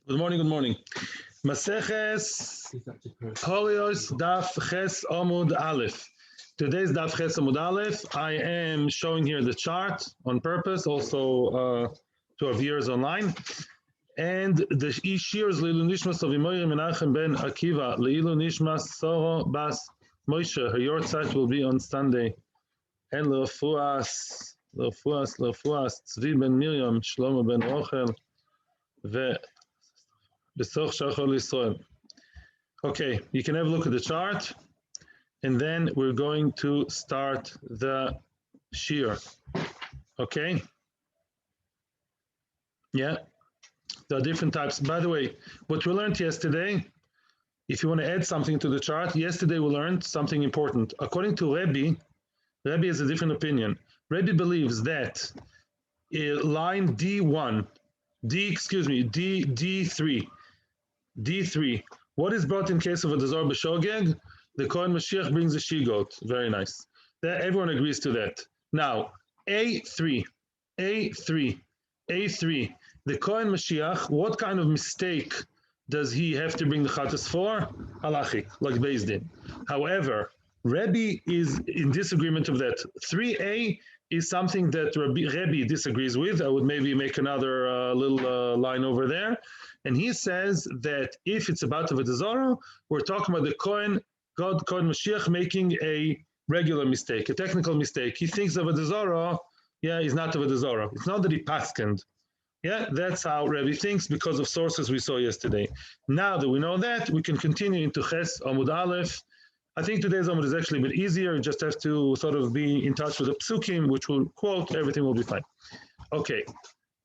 Good morning, good morning. Maseches, Horayos, Daf Ches Amud Aleph. Today's Daf Ches Amud Aleph. I am showing here the chart on purpose, also to our viewers online. And the Shiur Leilu Nishmas of Imoyim Menachem ben Akiva, Leilu Nishmas Soro Bas Moshe. Her yortzeit will be on Sunday. And Lefuas, Tzvi ben Miriam, Shlomo ben Rochel, Okay, you can have a look at the chart, and then we're going to start the shiur. Okay? Yeah, there are different types. By the way, what we learned yesterday, if you want to add something to the chart, yesterday we learned something important. According to Rebbe has a different opinion. Rebbe believes that line D3, D3. What is brought in case of a dazar b'shogeg? The Kohen Mashiach brings a she-goat. Very nice. Everyone agrees to that. Now, A3. The Kohen Mashiach, what kind of mistake does he have to bring the chatas for? Halachic, like Beis Din. However, Rebbe is in disagreement of that. 3A is something that Rebbe disagrees with. I would maybe make another little line over there. And he says that if it's about Avodah Zarah, we're talking about the Kohen Mashiach making a regular mistake, a technical mistake. He thinks Avodah Zarah, he's not Avodah Zarah. It's not that he paskened. Yeah, that's how Rebbe thinks because of sources we saw yesterday. Now that we know that, we can continue into Ches Amud Aleph. I think today's Amud is actually a bit easier. You just have to sort of be in touch with the psukim, which will quote, everything will be fine. Okay,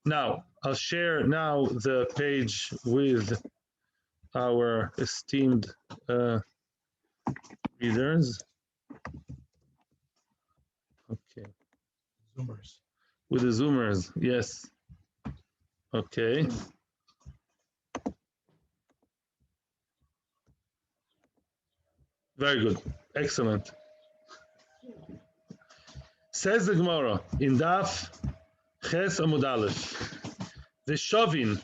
now I'll share now the page with our esteemed readers. Okay. Zoomers. With the Zoomers, yes. Okay. Very good. Excellent. Says the Gemara in Daf Ches Amud Aleph. V'shovin,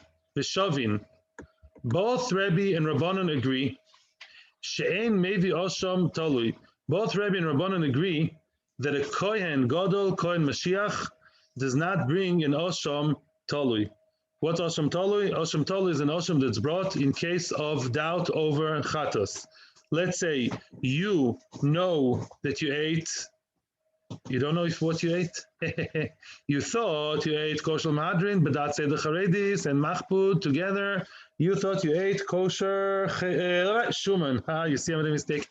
both Rebbe and Rabbanan agree. She'ein mevi osham talui. Both Rebbe and Rabbanan agree that a Kohen Gadol, Kohen Mashiach, does not bring an osham talui. What's osham talui? Osham talui is an osham that's brought in case of doubt over chatas. Let's say you know that you ate. You don't know what you ate? You thought you ate kosher mahadrin, but that's the charedis and machpud together. You thought you ate kosher shuman. You see, I made a mistake.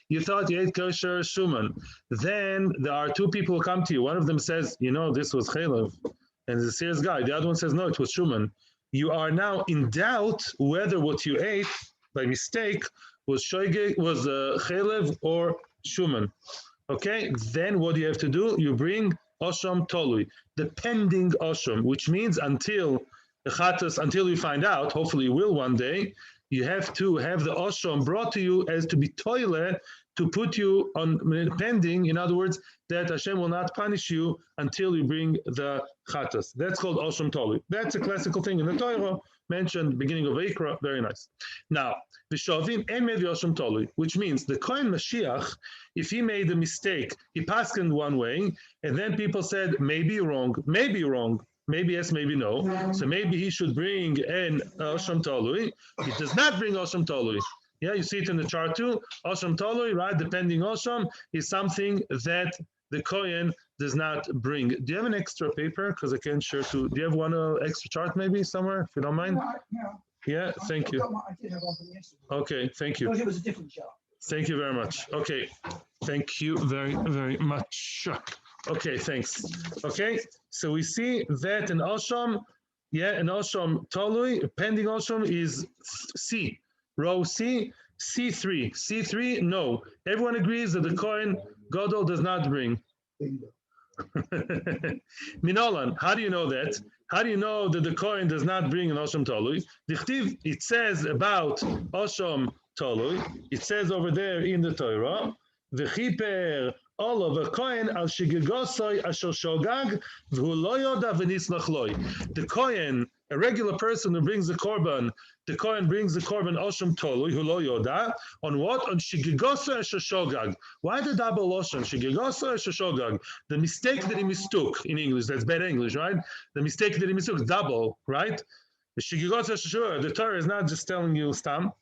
You thought you ate kosher shuman. Then there are two people who come to you. One of them says, this was chaylev, and the serious guy. The other one says, no, it was shuman. You are now in doubt whether what you ate by mistake was shogeg, was chaylev or shuman. Okay, then what do you have to do? You bring osham tolui, the pending osham, which means until the chatas, until you find out, hopefully you will one day, you have to have the osham brought to you as to be toilet to put you on pending. In other words, that Hashem will not punish you until you bring the chatas. That's called osham tolui. That's a classical thing in the Torah, mentioned beginning of Ikra, very nice. Now, V'shovim en mevi osham tolui, which means the Kohen Mashiach, if he made a mistake, he paskened one way, and then people said, maybe you're wrong, maybe yes, maybe no. So maybe he should bring an osham tolui. He does not bring osham tolui. Yeah, you see it in the chart too. Osham tolui, right? The pending osham is something that the Kohen does not bring. Do you have an extra paper? Because I can't share to. Do you have one extra chart maybe somewhere, if you don't mind? Yeah, thank you. I did have one from yesterday. Okay, thank you. Because it was a different chart. Thank you very much. Okay, thank you very, very much. Okay, thanks. Okay, so we see that an osham, an osham tolui, pending osham is C, row C, C3. C3, no. Everyone agrees that the Kohen Gadol does not bring. Minolan, how do you know that? How do you know that the Kohen does not bring an osham tolui? Dichtiv, it says about osham tolui. It says over there in the Torah, v'chiper olav v'kohen al shegegosoi asher shogeg v'hu lo yoda v'nisnach loi. The Kohen A regular person who brings the korban, the Kohen brings the korban Osham Tolui, who lo yoda, on what? On shigigosa shogeg. Why the double Osham? Shigigosa shogeg. The mistake that he mistook in English, that's bad English, right? The mistake that he mistook, double, right? The shigigosa shogeg, the Torah is not just telling you stam.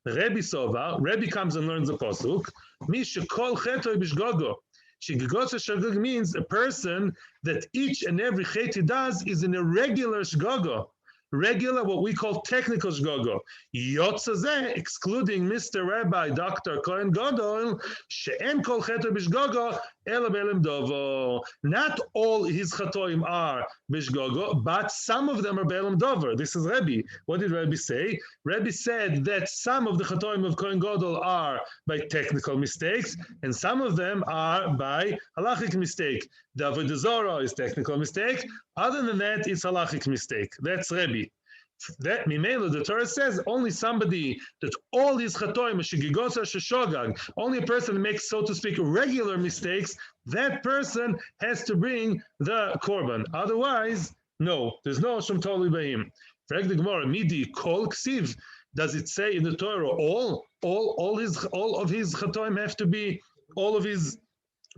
Rebbe Sova, Rebbe comes and learns the pasuk. Mi shekol chetoi bishgogo. Shigigosa shogeg means a person that each and every chet he does is in a regular shgogo. Regular, what we call technical shgogo. Yotzazeh, excluding Mr. Rabbi, Dr. Kohen Gadol, she'en kol cheto b'shgogo, ela be'elim dovo. Not all his chatoim are b'shgogo, but some of them are be'elim dover. This is Rebbe. What did Rebbe say? Rebbe said that some of the chatoim of Kohen Gadol are by technical mistakes, and some of them are by halachic mistake. The Avodah Zarah is technical mistake. Other than that, it's halachic mistake. That's Rebbe. That Mimela, the Torah says only somebody that all his chatoim, shigigosa shogeg, only a person that makes, so to speak, regular mistakes, that person has to bring the korban. Otherwise, no, there's no Hashem totally by him. The Gemara, midi kol ksiv. Does it say in the Torah all of his chatoim have to be, all of his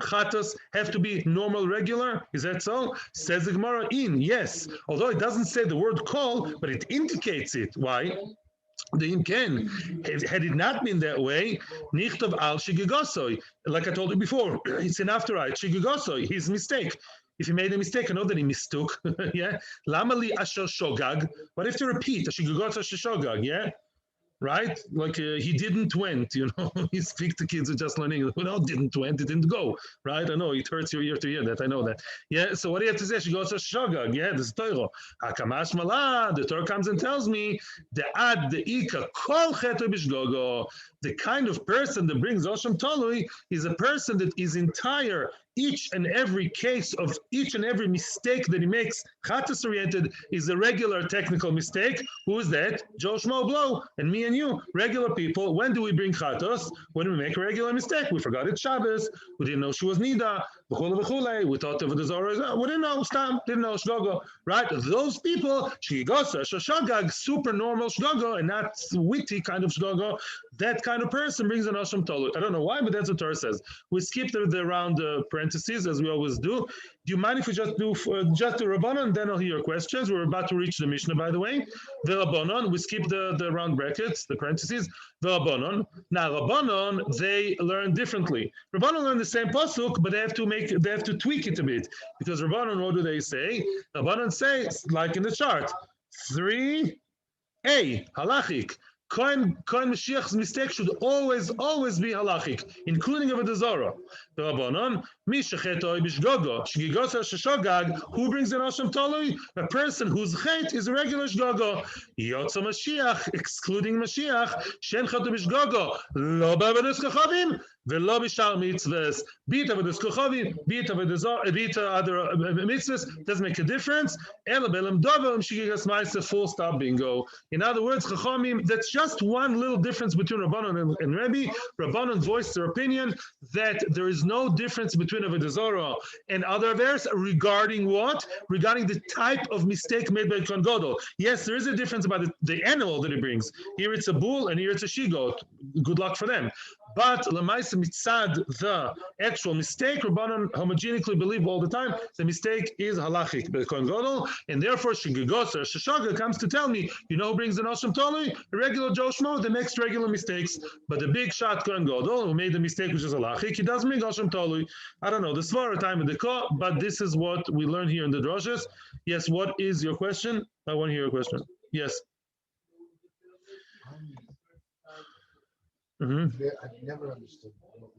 chatas have to be normal, regular? Is that so? Says the Gemara, yes. Although it doesn't say the word call, but it indicates it. Why? The imken, had it not been that way, nichtov al shigigosoi. Like I told you before, it's enough to write shigigosoi, his mistake. If he made a mistake, I know that he mistook. Yeah. Lamali asher shogeg. What if to repeat shigigosoi shogeg? Yeah. Right? Like he didn't went, you know. You speak to kids who just learning, no, didn't went, it didn't go. Right? I know, it hurts your ear to hear that. I know that. Yeah, so what do you have to say? She goes to shogeg. Yeah, this is Torah. Hakamash mala, the Torah comes and tells me, the ad, the ika, kol cheto bishgogo. The kind of person that brings Osham Tolui is a person that is entire, each and every case of each and every mistake that he makes, chatas oriented, is a regular technical mistake. Who is that? Joe Schmo Blow and me and you, regular people. When do we bring chatas? When we make a regular mistake. We forgot it's Shabbos. We didn't know she was Nida. We thought of the Zohar. We didn't know Stam. Didn't know Shgogo. Right? Those people, Shigosa, Shogeg, super normal Shgogo, and not witty kind of Shgogo. That kind of person brings an Osham Tolu. I don't know why, but that's what Torah says. We skip the round parentheses as we always do. Do you mind if we just do Rabbanon, and then I'll hear your questions? We're about to reach the Mishnah, by the way. The Rabbanon, we skip the round brackets, the parentheses. The Rabbanon. Now, Rabbanon, they learn differently. Rabbanon learn the same pasuk, but they have to tweak it a bit. Because Rabbanon, what do they say? Rabbanon say, like in the chart, 3a, halachic. Kohen Mashiach's mistake should always be halachic, including Avodah Zarah. The Rabbanon, Mishachetoi bishgogo, Shigigosa shogeg, who brings an Osham Tolui? A person whose chet is a regular shgogo. Yotza Mashiach, excluding Mashiach, Shen cheto bishgogo, lo b'avodas kochavim, velo b'shar mitzvahs. Be it Avodas kochavim, be it Avodah Zarah, be it other mitzvahs, doesn't make a difference. Ela b'elam dovel shigigas ma'aseh, full stop, bingo. In other words, chachamim, that's just one little difference between Rabbanon and Rebbe. Rabbanon voiced their opinion that there is no difference between Avodah Zarah and other vers regarding what? Regarding the type of mistake made by Kohen Gadol. Yes, there is a difference about the animal that he brings. Here it's a bull and here it's a she-goat. Good luck for them. But Lamaisa Mitzad, the actual mistake, Rabbanon homogeneously believe all the time, the mistake is halachic by Kohen Gadol, and therefore Shigigos or Shogeg comes to tell me, you know who brings an Osham Tolui? A regular Joe Schmo that makes regular mistakes. But the big shot Kohen Gadol, who made the mistake which is halachic, he doesn't make Osham Tolui. I don't know, the Svara time of the Ko, but this is what we learn here in the droshes. Yes, what is your question? I want to hear your question. Yes. I've never understood the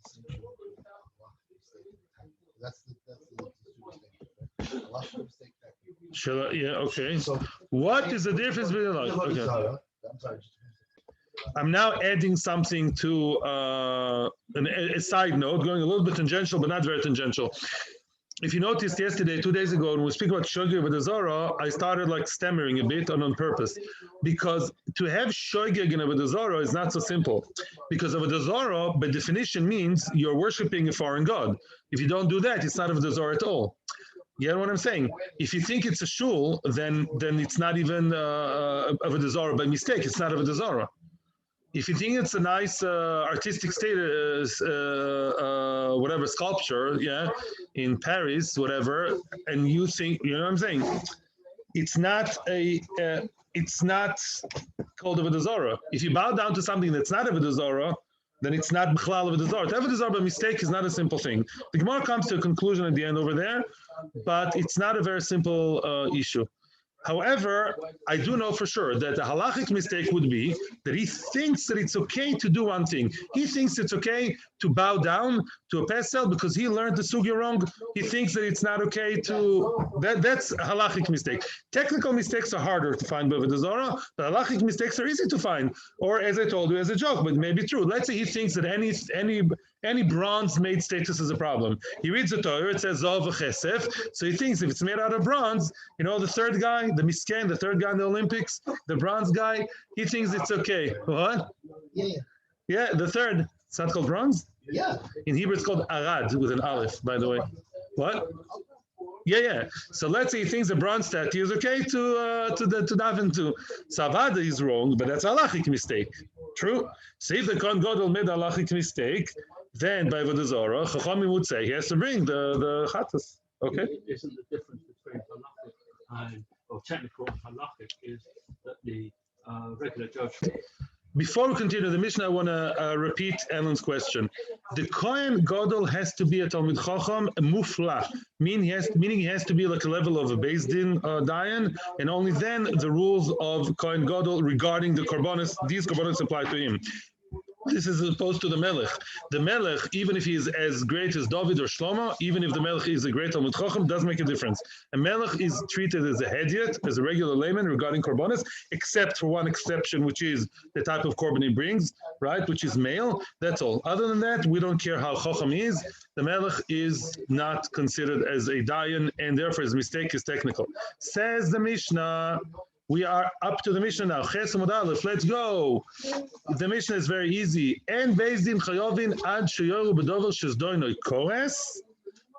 distinction. That's the mistake. Shall I, yeah, okay. So, what is the difference between like? Okay. I'm sorry. I'm now adding something to a side note, going a little bit tangential, but not very tangential. If you noticed yesterday, 2 days ago, when we speak about shogeg with the Zorah, I started like stammering a bit on purpose. Because to have shogeg in Avodah Zarah is not so simple. Because Avodah Zarah, by definition, means you're worshiping a foreign god. If you don't do that, it's not Avodah Zarah at all. You know what I'm saying? If you think it's a shul, then it's not even of a desara by mistake. It's not of a desara. If you think it's a nice artistic status, whatever sculpture, yeah, in Paris, whatever, and you think, you know what I'm saying? It's not it's not called a Avodah. If you bow down to something that's not a Avodah, then it's not B'chlal Avodah. To have Avodah by mistake is not a simple thing. The Gemara comes to a conclusion at the end over there, but it's not a very simple issue. However, I do know for sure that a halachic mistake would be that he thinks that it's okay to do one thing. He thinks it's okay to bow down to a pesel because he learned the sugya wrong. He thinks that it's not okay to... That's a halachic mistake. Technical mistakes are harder to find by the Zohar, but halachic mistakes are easy to find. Or, as I told you, as a joke, but maybe true. Let's say he thinks that any bronze-made status is a problem. He reads the Torah, it says Zov v'chesef, so he thinks if it's made out of bronze, you know, the third guy, the misken, the third guy in the Olympics, the bronze guy, he thinks it's okay. What? Yeah. Yeah, the third. It's not called bronze? Yeah. In Hebrew, it's called arad, with an aleph, by the way. What? Yeah. So let's say he thinks a bronze statue is okay to daven to. Savada is wrong, but that's a halachic mistake. True. So if the Kohen Gadol made a halachic mistake, then by Avodah Zarah, Chachamim would say he has to bring the chatas. Okay. Isn't the difference between halachic or technical and halachic is that the regular judge? Before we continue the Mishnah, I want to repeat Ellen's question. The Kohen Gadol has to be a Talmid Chacham mufla, meaning he has to be like a level of a Beis Din Dayan, and only then the rules of Kohen Gadol regarding the korbanos, these korbanos apply to him. This is opposed to the Melech. The Melech, even if he is as great as David or Shlomo, even if the Melech is a great Talmid Chacham, does make a difference. A Melech is treated as a hediot, as a regular layman regarding korbanos, except for one exception, which is the type of korban he brings, right, which is male. That's all. Other than that, we don't care how Chacham is. The Melech is not considered as a Dayan, and therefore his mistake is technical. Says the Mishnah. We are up to the Mishnah now. Ches Amud Aleph. Let's go. The Mishnah is very easy. En Beis Din chayovin ad sheyoru b'dover shezdoinoi kores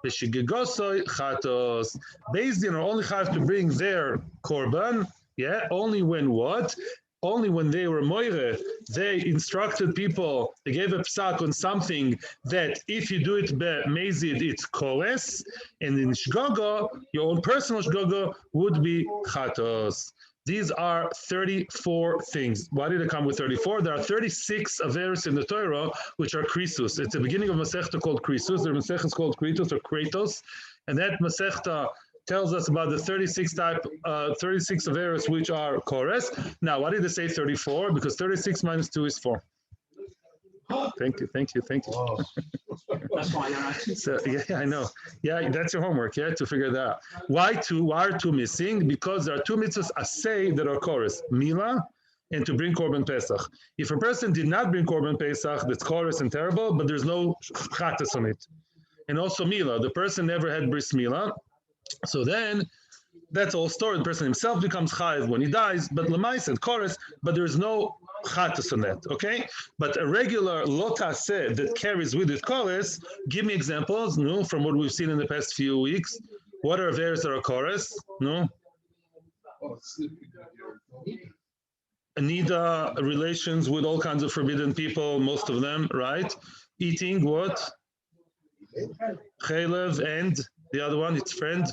v'shigegosoi chatos. Beis Din are only have to bring their korban. Yeah, only when what? Only when they were moire, they instructed people, they gave a psak on something that if you do it mezid, it's kores, and in shgogo, your own personal shgogo would be chatos. These are 34 things. Why did it come with 34? There are 36 averos in the Torah, which are krisus. It's the beginning of Masechta called krisus. The Masechta is called kritos or kratos. And that Masechta tells us about the 36 averos, which are kores. Now, why did they say 34? Because 36 minus 2 is 4. Thank you. Oh. That's why you're asking. So, yeah, I know. Yeah, that's your homework, yeah, to figure that out. Why two? Why are two missing? Because there are two mitzvahs asay that are chorus, Mila and to bring korban Pesach. If a person did not bring korban Pesach, that's chorus and terrible, but there's no chatas on it. And also Mila, the person never had bris Mila. So then, that's all story. The person himself becomes chayiv when he dies, but lemais and chorus, but there's no chatas on that, okay? But a regular lotase that carries with it chorus, give me examples, no, from what we've seen in the past few weeks. What are averos that are chorus? No? Anida, relations with all kinds of forbidden people, most of them, right? Eating what? Chaylev and the other one, its friend?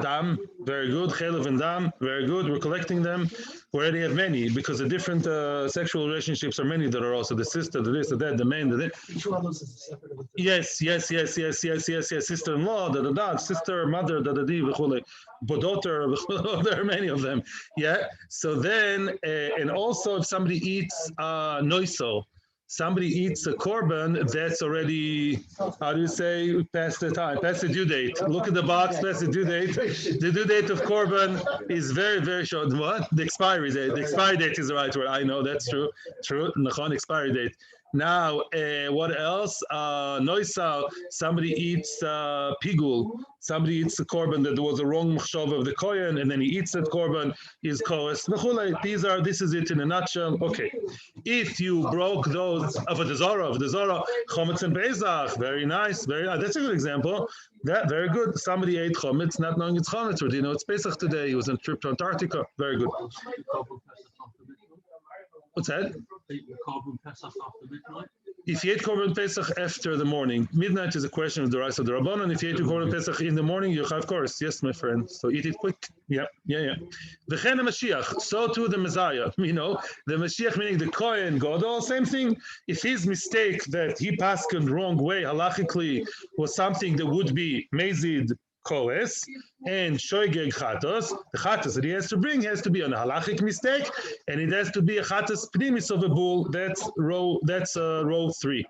Dam, very good. Chaylev and Dam, very good. We're collecting them. We already have many because the different sexual relationships are many that are also the sister, the this, the that, the man, the that. Each one of those is a separate of the Yes. Sister-in-law, sister, mother, daughter, there are many of them. Yeah. So then, and also if somebody eats noiso, somebody eats a korban, that's already, how do you say, past the time, past the due date. Look at the box, past the due date. The due date of korban is very, very short. What? The expiry date. The expiry date is the right word. I know, that's true. True. Nachon, expiry date. Now, what else? Noisa, somebody eats pigul, somebody eats the korban that there was a wrong machshava of the kohen, and then he eats that korban, is kohes. This is it in a nutshell. Okay. If you broke those of the Zara, chometz and Pesach, very nice, very nice. That's a good example. That very good. Somebody ate chometz, not knowing it's chometz, or do you know it's Pesach today? He was on a trip to Antarctica. Very good. What's that? Korban Pesach after midnight. If you ate korban Pesach after the morning, midnight is a question of the rice of the Rabbanon. If you ate korban Pesach in the morning, you have course. Yes, my friend. So eat it quick. Yeah. V'chen Mashiach. So too the Messiah. The Mashiach, meaning the Kohen Gadol, same thing. If his mistake that he passed the wrong way halachically was something that would be mazid kohes and shogeg chatas, the chatas that he has to bring has to be an halachic mistake, and it has to be a chatas pnimis of a bull. That's row 3.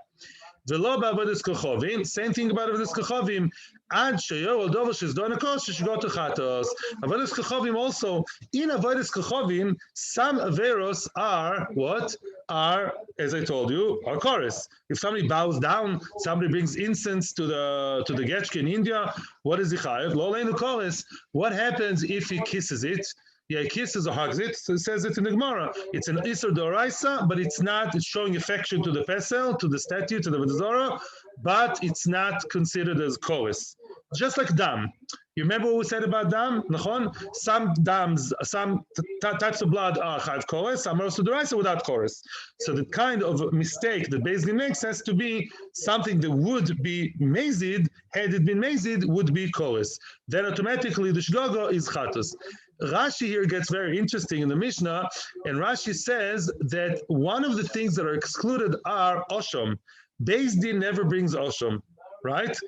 V'lo ba'avodas kochovim. Same thing about avodas kochovim. Ad sheyo al dover shezdon akos sheshgot chatas. Avodas kochovim also, in avodas kochovim, some averos are what? Are, as I told you, are chorus. If somebody bows down, somebody brings incense to the getchke in India, what is the chayav? Lo leinu chorus. What happens if he kisses it? Yeah, he kisses or hugs it. So it says it in the Gemara. It's an Isur Doraisa, but it's not. It's showing affection to the pesel, to the statue, to the Vodazora, but it's not considered as chorus. Just like dam. You remember what we said about dam? Nachon? Some dams, some types of blood are chayv chorus, some are also Doraisa without chorus. So the kind of mistake that Beis Din makes has to be something that would be mazid, had it been mazid, would be chorus. Then automatically the shogeg is chatas. Rashi here gets very interesting in the Mishnah, and Rashi says that one of the things that are excluded are osham. Beis Din never brings osham, right?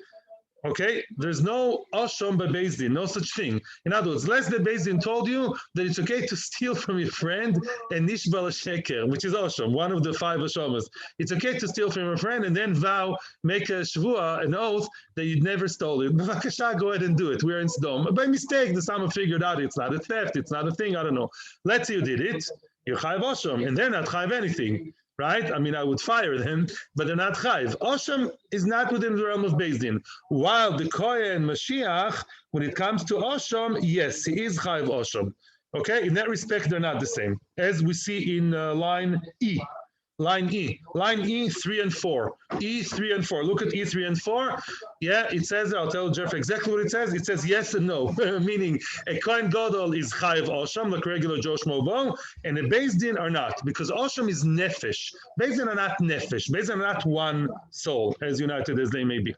Okay, there's no osham by Beis Din, no such thing. In other words, less than Beis Din told you that it's okay to steal from your friend and nishbal sheker, which is osham, one of the 5 oshamas. It's okay to steal from your friend and then make a shvua, an oath that you'd never stole it. B'vakasha, go ahead and do it. We're in Sdom. By mistake, the Sama figured out it's not a theft, it's not a thing, I don't know. Let's say you did it, you're chayv osham, and they're not chayv anything. Right? I mean, I would fire them, but they're not chayv. Osham is not within the realm of Beis Din. While the Kohen Mashiach, when it comes to Osham, yes, he is chayv Osham. Okay? In that respect, they're not the same. As we see in line E. Line E 3 and 4. E 3 and 4. Look at E 3 and 4. Yeah, it says, I'll tell Jeff exactly what it says. It says yes and no, meaning a Kohen Gadol is Chayiv Osham, like regular Josh Mobo, and a Beis Din are not, because Osham is Nefesh. Beis Din are not Nefesh. Beis Din are not one soul, as united as they may be.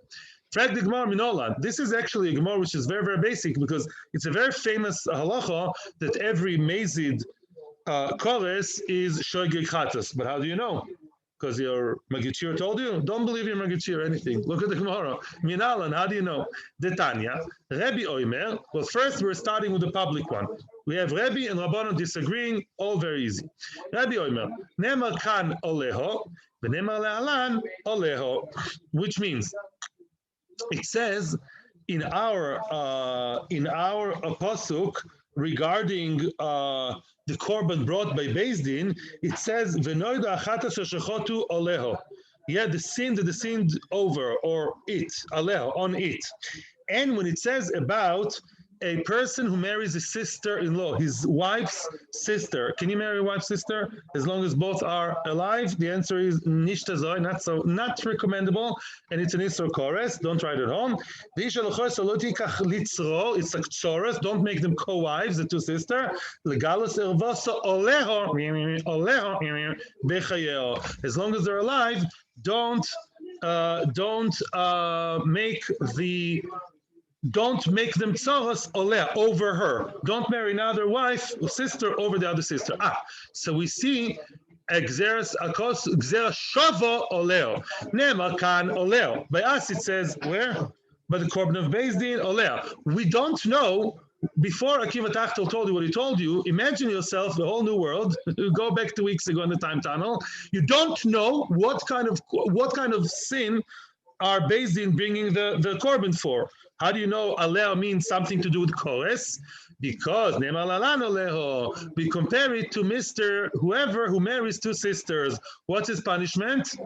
Fact the Gemara Minolan. This is actually a Gemara which is very, very basic, because it's a very famous halacha that every Mazid chorus is shogeg chatas. But how do you know? Because your Magichir told you? Don't believe your Magichir anything. Look at the Gemara. Minalan, how do you know? The Tanya, Rabbi Oimer. Well, first we're starting with the public one. We have Rabbi and Rabbanon disagreeing, all very easy. Rabbi Oimer, Nemar kan oleho, v'nemar le'alan oleho, which means it says in our pasuk regarding the korban brought by Beis Din, it says v'noida chatas shechotu oleho. Yeah, the sin that the sinned over, or it, aleho, on it. And when it says about a person who marries a sister-in-law, his wife's sister, can you marry a wife's sister as long as both are alive? The answer is nishtazoi, not recommendable, and it's an isur kores. Don't try it at home. It's like choros. Don't make them co-wives, the two sisters. As long as they're alive, don't make them tzoros oleh over her. Don't marry another wife or sister over the other sister. So we see Gzeras akos gzera shavo oleo. Nema kan oleo. By us it says where? By the korban of Beis Din oleo. We don't know. Before Akiva Tachtel told you what he told you, imagine yourself the whole new world. Go back 2 weeks ago in the time tunnel. You don't know what kind of sin are Beis Din bringing the korban for. How do you know aleo means something to do with kores? Because Nemar lalan aleho, we compare it to Mr. whoever who marries two sisters. What's his punishment?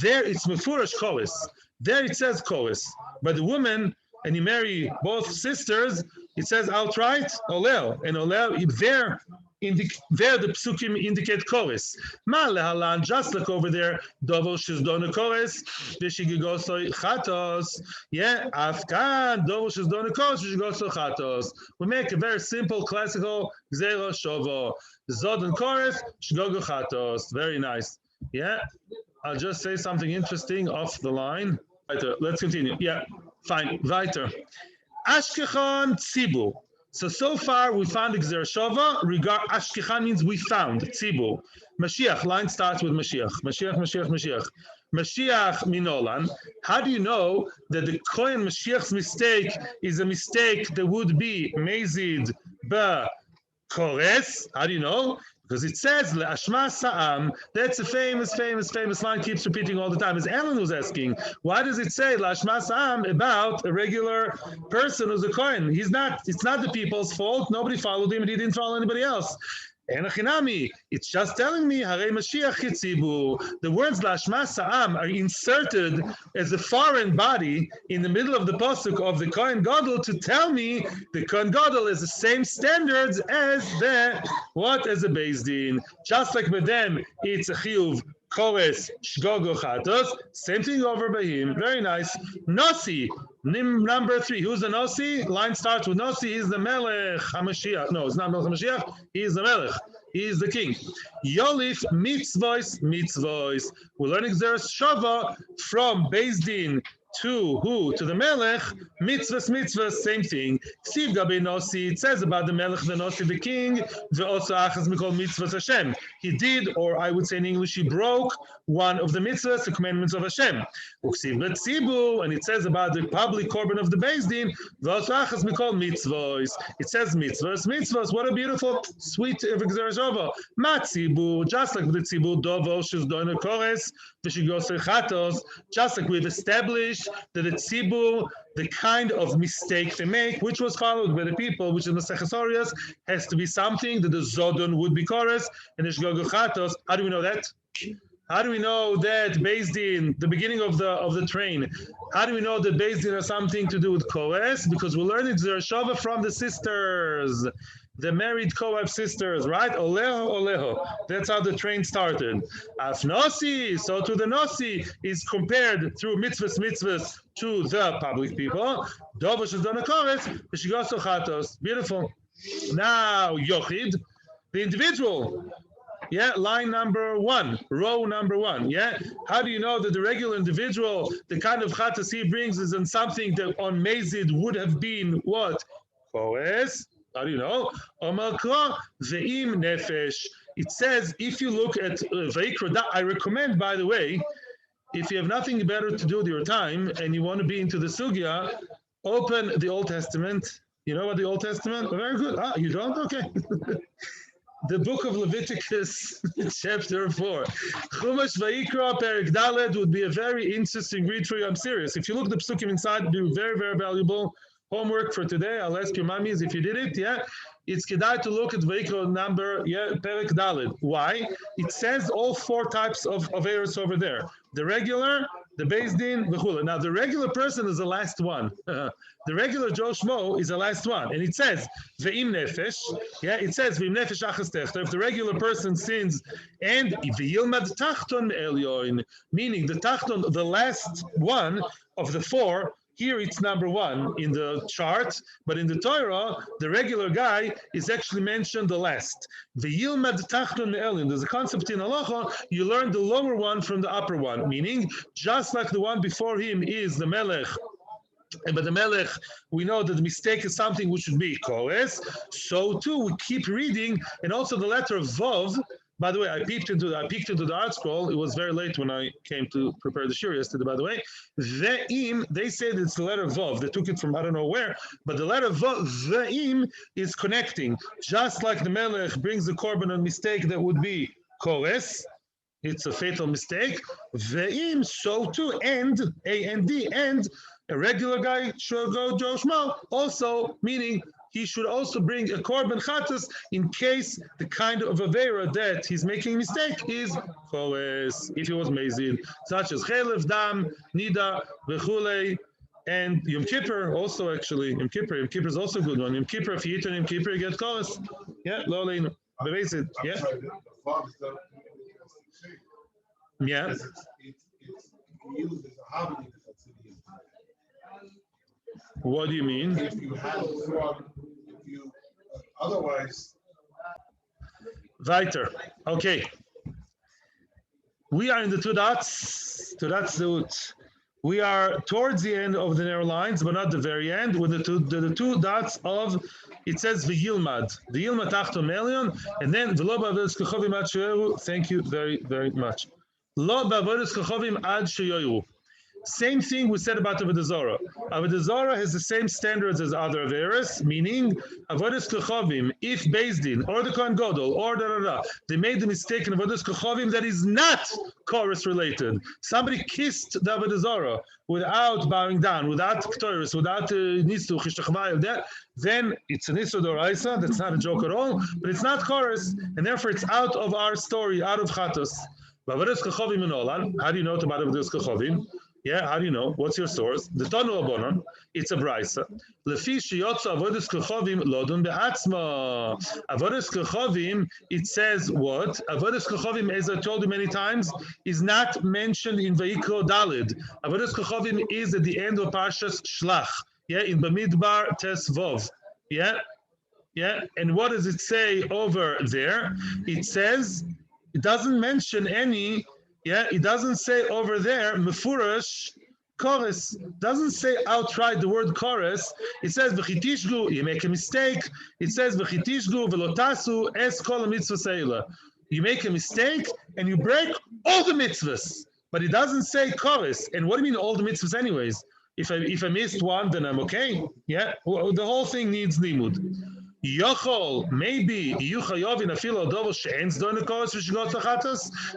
There it's mefurash kolis. There it says kolis. But the woman, and you marry both sisters, it says outright olel. And olel, there the psukim indicate kolis. Ma lehalan, just like over there, dovo shizdona kolis, v'shigigosoi chatos. Yeah, afkan, dovo shizdona kolis, v'shigigosoi chatos. We make a very simple, classical gzera shovo. Zod and kolis, shgogo chatos. Very nice. Yeah, I'll just say something interesting off the line. Let's continue. Yeah, fine. Weiter. Ashkechan Tzibu. So far we found Gzer Shova. Ashkechan means we found. Tzibu. Mashiach. Line starts with Mashiach. Mashiach Minolan. How do you know that the Kohen Mashiach's mistake is a mistake that would be Mezid Ba Kores? How do you know? Because it says Le'ashma Sa'am. That's a famous line, keeps repeating all the time. As Ellen was asking, why does it say Le'ashma Sa'am about a regular person who's a Kohen? It's not the people's fault. Nobody followed him and he didn't follow anybody else. It's just telling me Harei Mashiach Chitzibu. The words Lashma Sa'am are inserted as a foreign body in the middle of the pasuk of the Kohen Gadol to tell me the Kohen Gadol is the same standards as a Beis Din. Just like with them, it's a chiyuv kores shgogo chatos. Same thing over by him. Very nice. Nosi. Number 3, who's the Nosi? Line starts with Nosi. He's the Melech HaMashiach. No, it's not Melech HaMashiach. He is the Melech. He is the king. Yolif mitzvos. We're learning Zeres Shava from Beis Din to who? To the Melech. Mitzvahs, same thing. Siv Gabi Nosi, it says about the Melech, the Nosi, the king. Also achas mikol mitzvahs Hashem. He did, or I would say in English, he broke one of the mitzvahs, the commandments of Hashem. Uksiv Betzibu, and it says about the public korban of the Beis Din. Also achas mikol mitzvahs. It says mitzvahs. What a beautiful, sweet Gzerashova. Matzibu, just like the Tzibu Dovo Shizdona Kores, V'shigosei Chatos, just like we've established that the tzibur, the kind of mistake they make, which was followed by the people, which is Maseches Horayos, has to be something that the Zodon would be chorus and the shogeg chatas. How do we know that? How do we know that Beis Din, the beginning of the train? How do we know that Beis Din has something to do with chorus? Because we're learning Zereshava from the sisters. The married co-wife sisters, right? Oleho. That's how the train started. Afnosi, so to the Nosi, is compared through mitzvahs to the public people. Beautiful. Now, Yochid, the individual. Yeah, line number 1, row number 1. Yeah, how do you know that the regular individual, the kind of chatas he brings, is in something that on Mezid would have been what? Koes. How do you know? It says, if you look at Vayikra, I recommend, by the way, if you have nothing better to do with your time and you want to be into the Sugya, open the Old Testament. You know what the Old Testament? Very good. You don't? Okay. The book of Leviticus, chapter 4. Chumash Vayikra, Perek Dalet would be a very interesting read for you. I'm serious. If you look at the psukim inside, it'd be very, very valuable. Homework for today. I'll ask your mummies if you did it. Yeah, it's kedai to look at Vayikra number. Yeah, Perek Dalet. Why? It says all 4 types of errors over there. The regular, the Beis Din, v'chula. Now the regular person is the last one. The regular Joe Schmo is the last one, and it says ve'im nefesh. Yeah, it says ve'im nefesh achas techta. If the regular person sins, and ve'yilmad tachton me'elyoin, meaning the tachton, the last one of the 4. Here it's number 1 in the chart, but in the Torah, the regular guy is actually mentioned the last. Ve'yilmad tachton me'elin. There's a concept in halacha, you learn the lower one from the upper one, meaning just like the one before him is the melech, but the melech, we know that the mistake is something which should be kores, so too we keep reading, and also the letter of Vav. By the way, I peeked into the art scroll. It was very late when I came to prepare the shiur yesterday, by the way. Ve'im, they said it's the letter Vav. They took it from I don't know where, but the letter Vav, Ve'im, is connecting. Just like the Melech brings the korban on mistake that would be kores, it's a fatal mistake. Ve'im, so too, and, A and D, and a regular guy, Joe Shmo, also meaning he should also bring a korban chatas in case the kind of avera that he's making a mistake is chores. If he was mazid, such as chelev, dam, nida, vechulei, and Yom Kippur also actually. Yom Kippur is also a good one. Yom Kippur, if you eat on Yom Kippur, you get chores. Yeah, lo leinu. Beveisid. Yeah. Yeah. What do you mean? If you had fraud, if you otherwise. Weiter. Okay. We are in the two dots. We are towards the end of the narrow lines, but not the very end. With the two dots of, it says v'yilmad. The yilmad tachto melion, and then v'lo ba'avodas kachovim ad sheyoru. Thank you very, very much. Lo ba'avodas kachovim ad sheyoru. Same thing we said about Avodah Zarah. Avodah Zarah has the same standards as other averas, meaning Avodas Kachovim, if Beis Din, or the Kohen Gadol, or they made the mistake in Avodas Kachovim that is not chorus related. Somebody kissed the Avodah Zarah without bowing down, without Ktoris, without Nistu, Chishachvayel, then it's an Isur Doraisa, that's not a joke at all, but it's not chorus, and therefore it's out of our story, out of chatas. Avodas Kachovim and Olan, how do you know about Avodas Kachovim? Yeah, how do you know? What's your source? The Tanu Abonon, it's a brisa. Lefi sheyotza avodas kachovim lodun be'atzma. Avodas kachovim, it says what? Avodas kachovim, as I told you many times, is not mentioned in Vayikro Dalid. Avodas kachovim is at the end of Parshas Shlach. Yeah, in Bamidbar Tes Vov. Yeah, and what does it say over there? It says, it doesn't mention any. Yeah, it doesn't say over there, mefurash, chorus. Doesn't say outright the word chorus. It says, v'chitishgu, you make a mistake. It says, v'chitishgu, v'lotasu, es kol mitzvah seila. You make a mistake and you break all the mitzvahs. But it doesn't say chorus. And what do you mean all the mitzvahs anyways? If I missed one, then I'm okay. Yeah, well, the whole thing needs limud. Yochol, maybe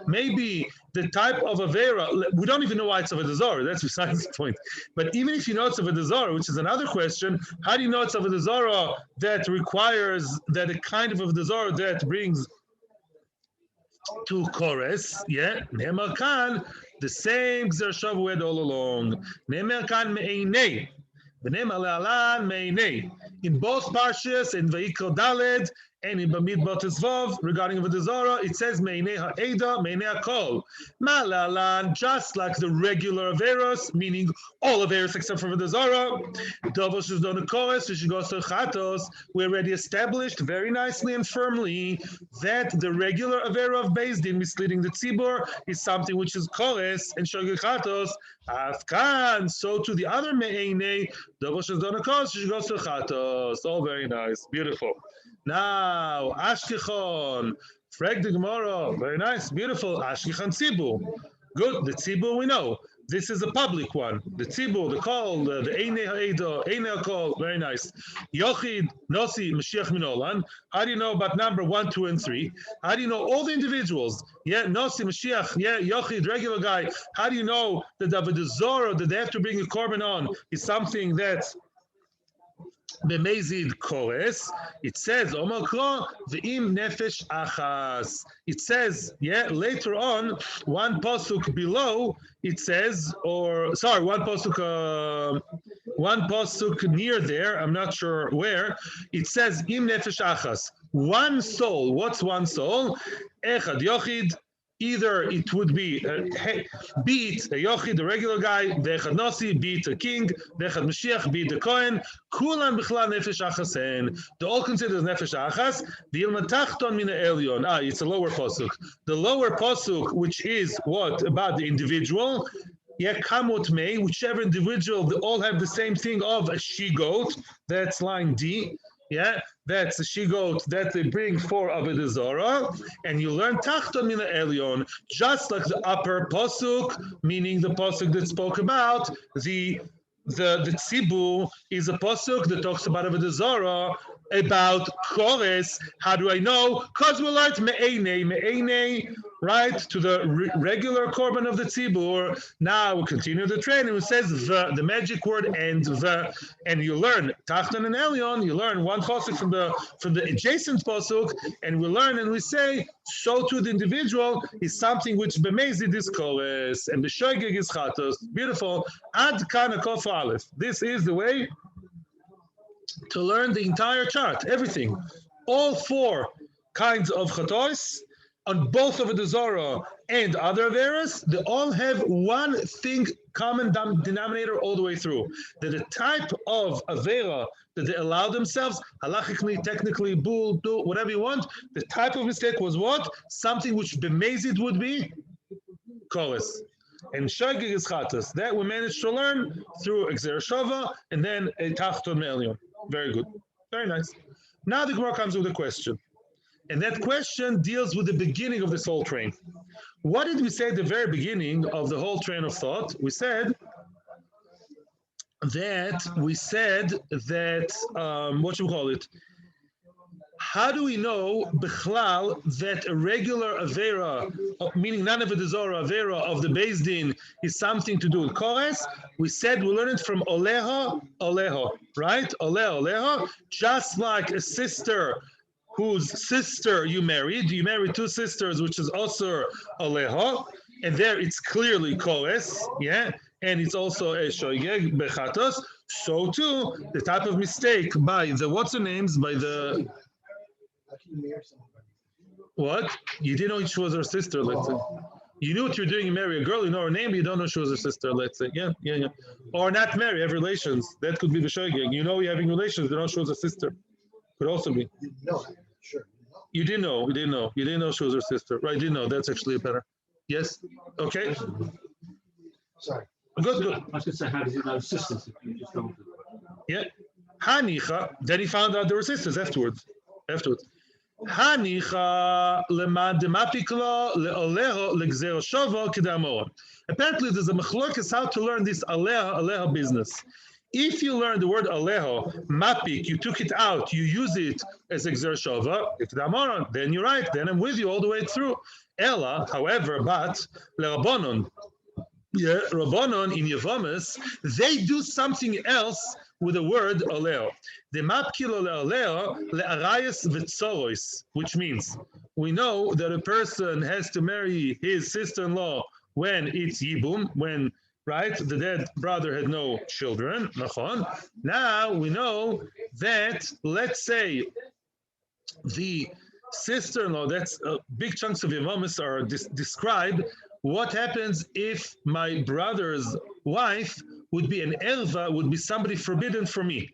maybe the type of avera, we don't even know why it's Avodah Zarah, that's besides the point. But even if you know it's Avodah Zarah, which is another question, how do you know it's Avodah Zarah that requires that a kind of Avodah Zarah that brings to chorus? Yeah, Ne'emar kan, the same Gzer Shav we had all along. Ne'emar kan me'einei. In both parshas, in Vayikra Daled and in Bamidbar Tes Vov, regarding Avodah Zarah, it says Meinei ha'eda, Meinei ha'kol. Malalan, just like the regular averos, meaning all averos except for Avodah Zarah. Dovos is done a chorus, which goes to chatos. We already established very nicely and firmly that the regular avera of Beis Din, misleading the tzibur, is something which is chorus and shogeg chatos. Afkan, so to the other Meinei, Dovos is done a chorus, which goes to chatos. All very nice, beautiful. Now, Ashkechon, Frag the Gemara, very nice, beautiful. Ashkechon Tzibur, good. The Tzibur we know. This is a public one. The Tzibur, the call, the Einei Ha'eda, Einei Ha'kol, very nice. Yochid, Nosi, Mashiach Min Olam. How do you know about number 1, 2, and 3? How do you know all the individuals? Yeah, Nosi, Mashiach, yeah, Yochid, regular guy. How do you know that the Avodah Zarah that they have to bring a korban on is something that's B'mezid kores? It says, Omar Kro, v'im nefesh achas. It says, yeah, later on, one pasuk below, it says, one pasuk near there, I'm not sure where, it says, im nefesh achas. One soul. What's one soul? Echad yochid. Either it would be, be it a Yochid, the regular guy, V'echad Nosi, be it a king, V'echad Mashiach, be it a Kohen, Kulan B'chlal Nefesh Achasen. They're all considered as Nefesh Achas. V'ilma Tachton Mina Elyon. It's a lower pasuk. The lower pasuk, which is what? About the individual. Yeah, Kamot Mei, whichever individual, they all have the same thing of a she-goat. That's line D. Yeah, that's the she-goat that they bring for Avodah Zarah, and you learn Tachton Mina Elyon, just like the upper pasuk, meaning the pasuk that spoke about the tzibur is a pasuk that talks about Avodah Zarah about chores. How do I know? Because we learned me'ene, right, to the regular korban of the tzibur. Now we continue the training. It says the magic word and you learn tachton and elyon. You learn one pasuk from the adjacent pasuk, and we learn and we say so to the individual is something which bemezid is chores and the shogeg is chatas. Beautiful. Ad kana kof aleph. This is the way to learn the entire chart, everything. All four kinds of chatos, on both of the Zora and other averas, they all have one thing, common denominator all the way through. That the type of avera that they allow themselves, halachically, technically, bull, do, whatever you want, the type of mistake was what? Something which bemezid would be kolis. And shogeg is chatas. That we managed to learn through exer shava and then a tachton me'elyon. Very good. Very nice. Now the Gemara comes with a question. And that question deals with the beginning of this whole train. What did we say at the very beginning of the whole train of thought? We said that, what should we call it? How do we know, Bichlal, that a regular Avera, meaning none of it is or Avera of the Beis Din, is something to do with Kores? We said we learned it from Oleha, right? Oleha, just like a sister whose sister you married two sisters, which is also Oleha, and there it's clearly Kores, yeah? And it's also a shogeg, bechatos. So too, the type of mistake by the what? You didn't know she was her sister, let's say. You knew what you're doing, you marry a girl, you know her name, but you don't know she was her sister, let's say. Yeah. Or not marry, have relations. That could be the shogeg. You know you're having relations, you don't know she was a sister. Could also be. No, sure. You didn't know. You didn't know she was her sister. Right, you didn't know. That's actually better. Yes? Okay? Sorry. Good. I was going to say, how does he know sisters if you just don't? Yeah. Hanicha. Then he found out there were sisters afterwards. Hanicha lemad demapiklo leoleho legzer shova kedamon. Apparently, there's a machlokes how to learn this aleha business. If you learn the word aleho, mapik, you took it out, you use it as exer shova, kedamon, then you're right. Then I'm with you all the way through. Ella, however, but le'rabonon. Yeah, Rabbanon in Yavamas, they do something else with the word aleo. The mapkilo le'aleo le'arayas v'tzorois, which means we know that a person has to marry his sister-in-law when it's yibum, when, right, the dead brother had no children. Now we know that, let's say, the sister-in-law, that's big chunks of Yavamas are described. What happens if my brother's wife would be an erva, would be somebody forbidden for me?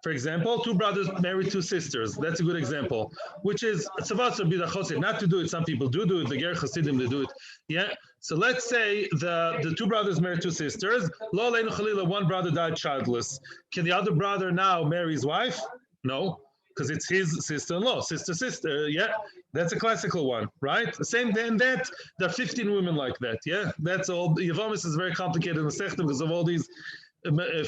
For example, two brothers marry two sisters. That's a good example, which is not to do it. Some people do it. The Ger Hasidim, they do it. Yeah. So let's say the two brothers marry two sisters. Lo leinu chalila, one brother died childless. Can the other brother now marry his wife? No, because it's his sister-in-law, sister. Yeah. That's a classical one, right? Same than that, there are 15 women like that, yeah? That's all. Yavamis is very complicated in the Sechtim because of all these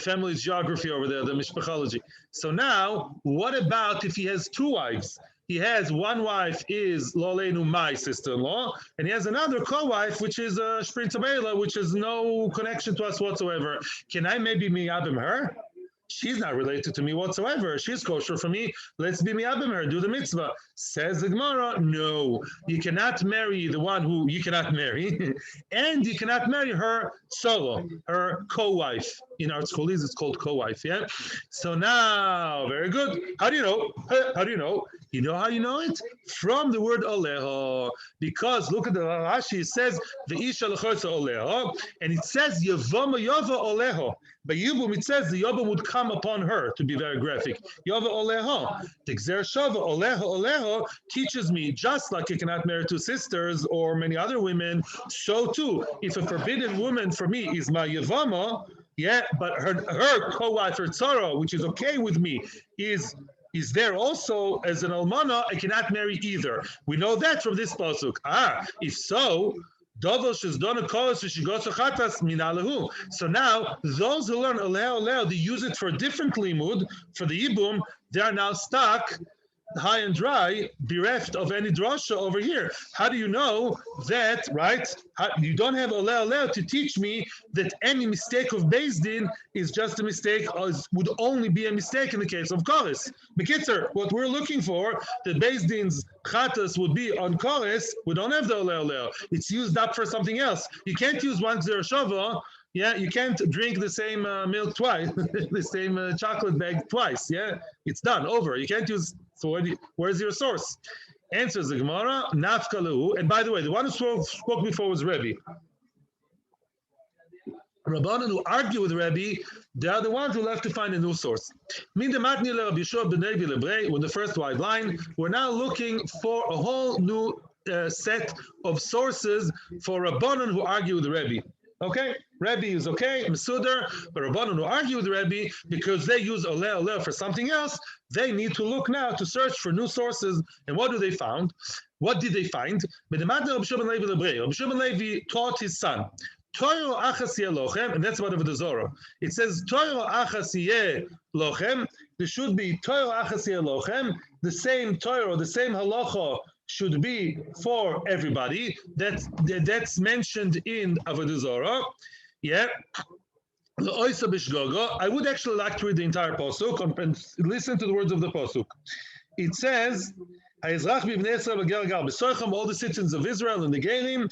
family geography over there, the mishpachology. So now, what about if he has two wives? He has one wife is Lolenu, my sister-in-law, and he has another co-wife, which is Shprintabela, which has no connection to us whatsoever. Can I maybe miyabim her? She's not related to me whatsoever. She's kosher for me. Let's be miyabim her, do the mitzvah. Says the Gemara, no. You cannot marry the one who you cannot marry, and you cannot marry her solo, her co-wife. In our schools, it's called co-wife, yeah? So now, very good. How do you know? How do you know? You know how you know it? From the word oleho. Because look at the Rashi, it says, Ve'isha l'chotza oleho, and it says, Yavama yava oleho. By Yibum, it says the Yavama would come upon her, to be very graphic. Yava oleho. The Gzer Shava, oleho teaches me, just like you cannot marry two sisters or many other women, so too, if a forbidden woman for me is my Yavama, yeah, but her co-wife, her tzara, which is okay with me, is there also as an almana. I cannot marry either. We know that from this pasuk. If so, so now those who learn aleo, they use it for a different limud, for the ibum, They are now stuck high and dry, bereft of any drasha over here. How do you know that, right? You don't have oleh to teach me that any mistake of Beis Din is just a mistake, or would only be a mistake in the case of Koris. Bekitzer, what we're looking for, that Beis Din's chatas would be on Koris, we don't have the oleh. It's used up for something else. You can't use one Gzer Shava. Yeah, you can't drink the same milk twice, the same chocolate bag twice. Yeah, it's done, over. You can't use. So where's your source? Answers the Gemara, nafka lehu. And by the way, the one who spoke before was Rebbe. Rabbanan who argue with Rebbe, they are the ones who have to find a new source. When the first wide line, we're now looking for a whole new set of sources for Rabbanan who argue with Rebbe. Okay, Rebbe is okay, Mesuder, but Rabbanan who argue with Rebbe because they use oleh for something else, they need to look now to search for new sources. And what do they find? What did they find? Rabbi Shimon Levi taught his son, Toiro achas lochem, and that's what of the Zorah. It says Toiro achas lochem. There should be Toiro achas lochem, the same Toiro, the same halacha should be for everybody. That's mentioned in Avodah Zarah. Yeah. I would actually like to read the entire pasuk and listen to the words of the pasuk. It says, all the citizens of Israel and the Gerim,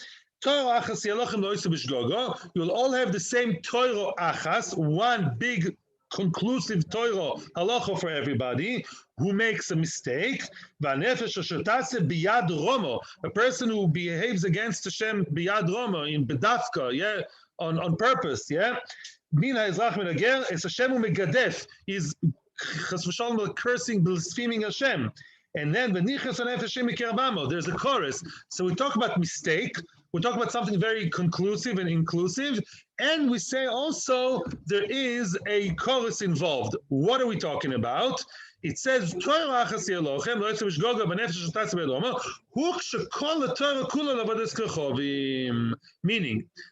you'll all have the same Torah achas, one big conclusive Torah halacha for everybody. Who makes a mistake, a person who behaves against Hashem biyad Roma, in bedafka, yeah, on purpose, yeah. Min ha'ezrach min hager, es Hashem hu megadef, is chas v'shalom cursing, blaspheming Hashem. And then v'nichas hanefesh mikarbamo, there's a chorus. So we talk about mistake, we talk about something very conclusive and inclusive, and we say also there is a chorus involved. What are we talking about? It says, meaning,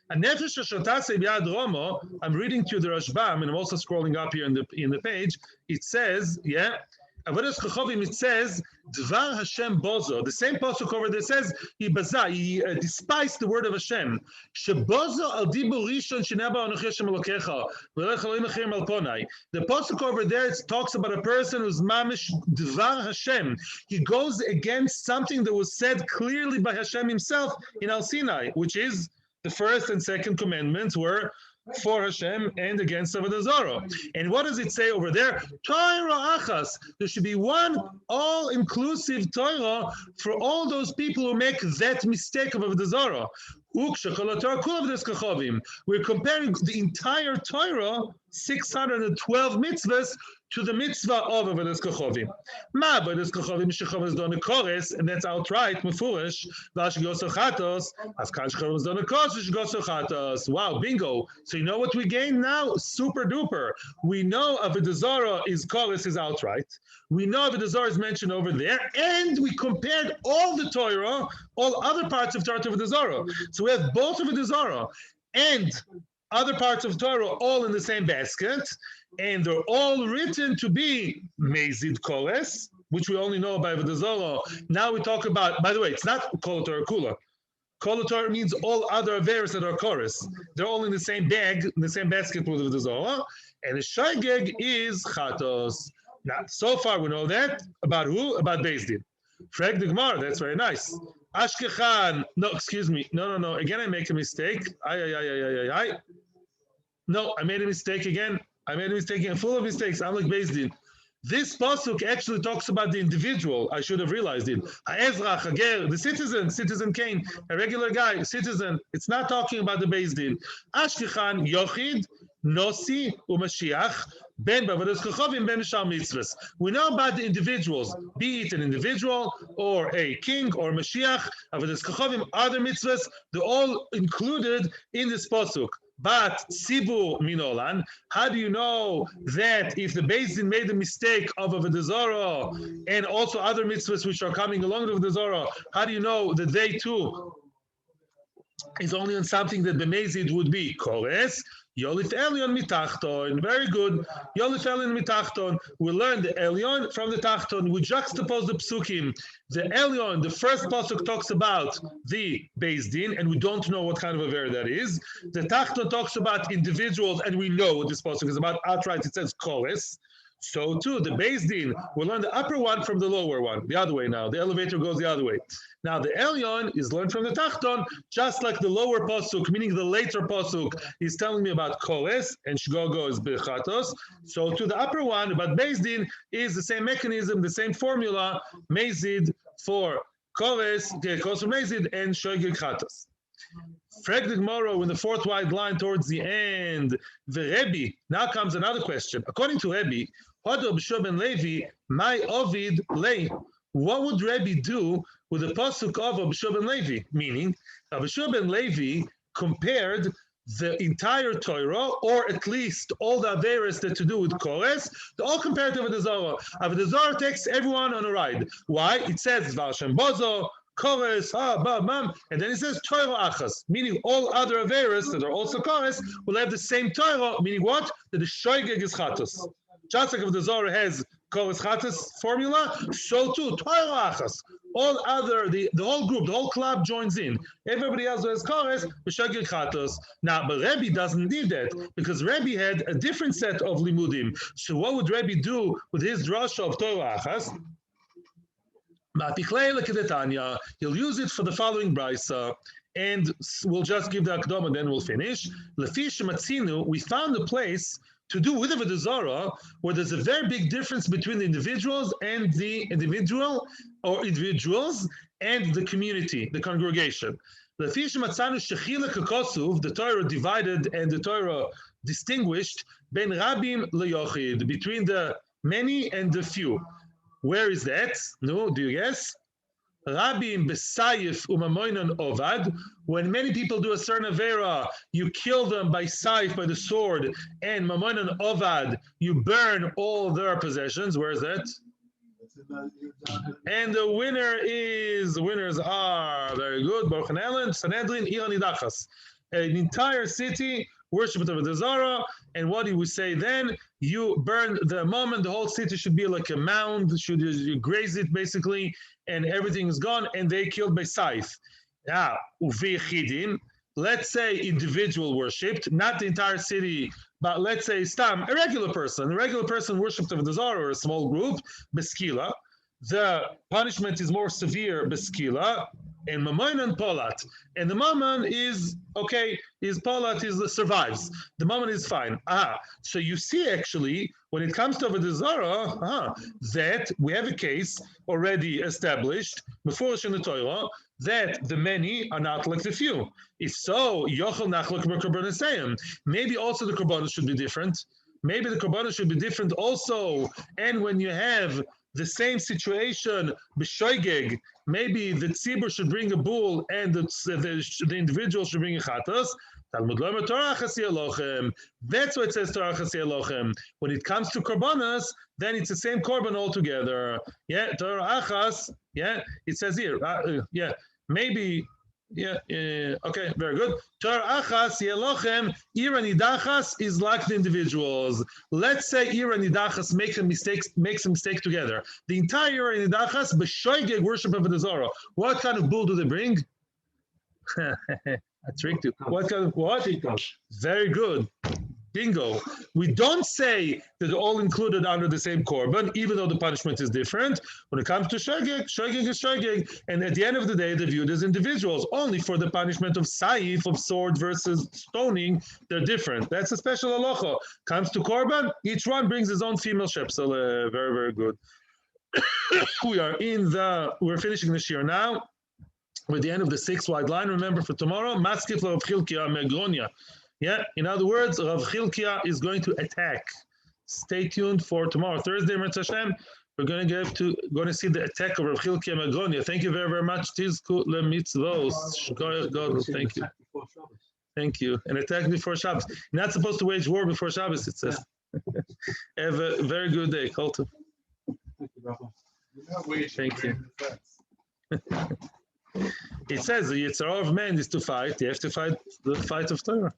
a nefesh shatase b'yad Romo, I'm reading to the Rashbam, and I'm also scrolling up here in the page, it says, yeah, it says, Dvar Hashem bozo. The same pasuk over there says, he despised the word of Hashem. Shebozo al dibur rishon shenaba anochi Hashem elokecha v'elech Elohim achim al ponai. The pasuk over there talks about a person who's mamish Dvar Hashem. He goes against something that was said clearly by Hashem himself in Al Sinai, which is the first and second commandments were for Hashem and against Avodah Zarah. And what does it say over there? Torah achas. There should be one all-inclusive Torah for all those people who make that mistake of Avodah Zarah. We're comparing the entire Torah, 612 mitzvahs, to the mitzvah of Avodas Kachovim. Ma Avodas Kachovim shechavim is done a chorus, and that's outright mefurish. V'ashgos chatas, as kan shechavim is done a chorus, v'ashgos chatas. Wow, bingo! So you know what we gain now? Super duper. We know Avodah Zarah is chorus is outright. We know Avodah Zarah is mentioned over there, and we compared all the Torah, all other parts of Torah to Avodah Zarah. So we have both Avodah Zarah and other parts of Torah all in the same basket, and they're all written to be Mezid Koles, which we only know by Avodah Zarah. Now we talk about, by the way, it's not Kol Torah Kula. Kol Torah means all other averos that are chorus. They're all in the same bag, in the same basket with Avodah Zarah, and the shogeg is chatas. Now, so far we know that. About who? About Beis Din. Frag the Gemara, that's very nice. Ashkechan, no, excuse me. No. Again, I make a mistake. No, I made a mistake again. I'm full of mistakes. I'm like Beis Din. This pasuk actually talks about the individual. I should have realized it. Ha'ezrach, hager, the citizen Cain, a regular guy, citizen. It's not talking about the Beis Din. Ashkechan, yochid, nosi, u'mashiach, ben b'avodas kachovim, ben mishal mitzvahs. We know about the individuals, be it an individual or a king or Mashiach, avodas kachovim, other mitzvahs, they're all included in this pasuk. But Sibu Minolan, how do you know that if the Beis Din made the mistake of Avodah Zarah and also other mitzvahs which are coming along with Avodah Zarah, how do you know that they too is only on something that the Mezid would be Kores? Yolif Elyon mitachton. Very good. Yolif Elyon mitachton. We learn the Elyon from the Tachton. We juxtapose the psukim. The Elyon, the first pasuk talks about the Beis Din, and we don't know what kind of a ver that is. The Tachton talks about individuals, and we know what this pasuk is about. Outright, it says koles. So too, the Beis Din, we'll learn the upper one from the lower one. The other way now. The elevator goes the other way. Now the Elyon is learned from the Tachton, just like the lower pasuk, meaning the later pasuk, is telling me about koles, and shogeg is bechatos. So to the upper one, about Beis Din, is the same mechanism, the same formula, mezid for koles, kos for mezid, and shogeg chatas. Frag the Gemara in the fourth wide line towards the end. The Rebbe, now comes another question. According to Rebbe, Hodo b'Shua ben Levi, my Ovid lay. What would Rebbe do with the pasuk of B'Shua ben Levi? Meaning, B'Shua ben Levi compared the entire Torah, or at least all the averes that to do with Kores, they're all compared to Avodah Zarah. Avodah Zarah takes everyone on a ride. Why? It says Vashem Bozo, Kores, and then it says Torah Achas, meaning all other averes that are also Kores will have the same Torah, meaning what? That the shogeg is chatas. Just like if the Zohar has Kores chatas formula, so too Torah Achas. All other, the whole group, the whole club joins in. Everybody else who has Kores, shogeg chatas. Now, but Rebbe doesn't need that because Rebbe had a different set of limudim. So what would Rebbe do with his drasha of Torah Achas? He'll use it for the following brisa, and we'll just give the akdom and then we'll finish. We found a place to do with Avodah Zarah where there's a very big difference between the individuals and the individuals and the community, the congregation. The Torah divided and the Torah distinguished ben rabim leyochid, between the many and the few. Where is that? No, do you guess? Rabim b'sayif umamoinon ovad. When many people do a certain avera, you kill them by sayif, by the sword, and mamoinon ovad, you burn all their possessions. Where is that? And the winners are, very good, Baruch Hanelen, Sanhedrin, Iran Idachas. An entire city worship of the Zarah, and what do we say then? You burn the moment, the whole city should be like a mound, you graze it basically, and everything is gone, and they killed by scythe. Now, let's say individual worshipped, not the entire city, but let's say Stam, a regular person worshipped of the Zarah, or a small group, Beskila. The punishment is more severe, Beskila, and Mammon and Polat. And the Mammon is okay, survives. The Mammon is fine. So you see actually, when it comes to Avodah Zarah, that we have a case already established, before in the Torah, that the many are not like the few. If so, Yochel Nachlok Korban, maybe also the Korban should be different. Maybe the Korban should be different also. And when you have the same situation, b'shogeg, maybe the tzibur should bring a bull and the individual should bring a chatas. Talmud Lomer Torah Achas Yelochem. That's why it says Torah Achas Yelochem. When it comes to korbanos, then it's the same korban altogether. Yeah, Torah Achas. Yeah, it says here. Maybe. Okay, very good. Torah Achas Yelochem. Ira Nidachas is like the individuals. Let's say Ira Nidachas makes a mistake together. The entire Ira Nidachas b'shogeg worship of the Zarah. What kind of bull do they bring? I tricked you. What kind of what? Very good. Bingo. We don't say that they're all included under the same korban, even though the punishment is different. When it comes to shogeg, shogeg is shogeg. And at the end of the day, they're viewed as individuals. Only for the punishment of saif, of sword versus stoning, they're different. That's a special halacha. Comes to korban, each one brings his own female shepsel. Very, very good. We're finishing the shiur now. We're at the end of the 6th wide line. Remember for tomorrow, Maskif Rav Chilkiah Megronia. Yeah, in other words, Rav Chilkiah is going to attack. Stay tuned for tomorrow, Thursday, Mitzvah Hashem. We're going to see the attack of Rav Chilkiah Megronia. Thank you very, very much. Tizku lemitzvos. Thank you. Thank you. An attack before Shabbos. You're not supposed to wage war before Shabbos, it says. Have a very good day, Kolto. Thank you. It says the Yitzhar of man is to fight. You have to fight the fight of Torah.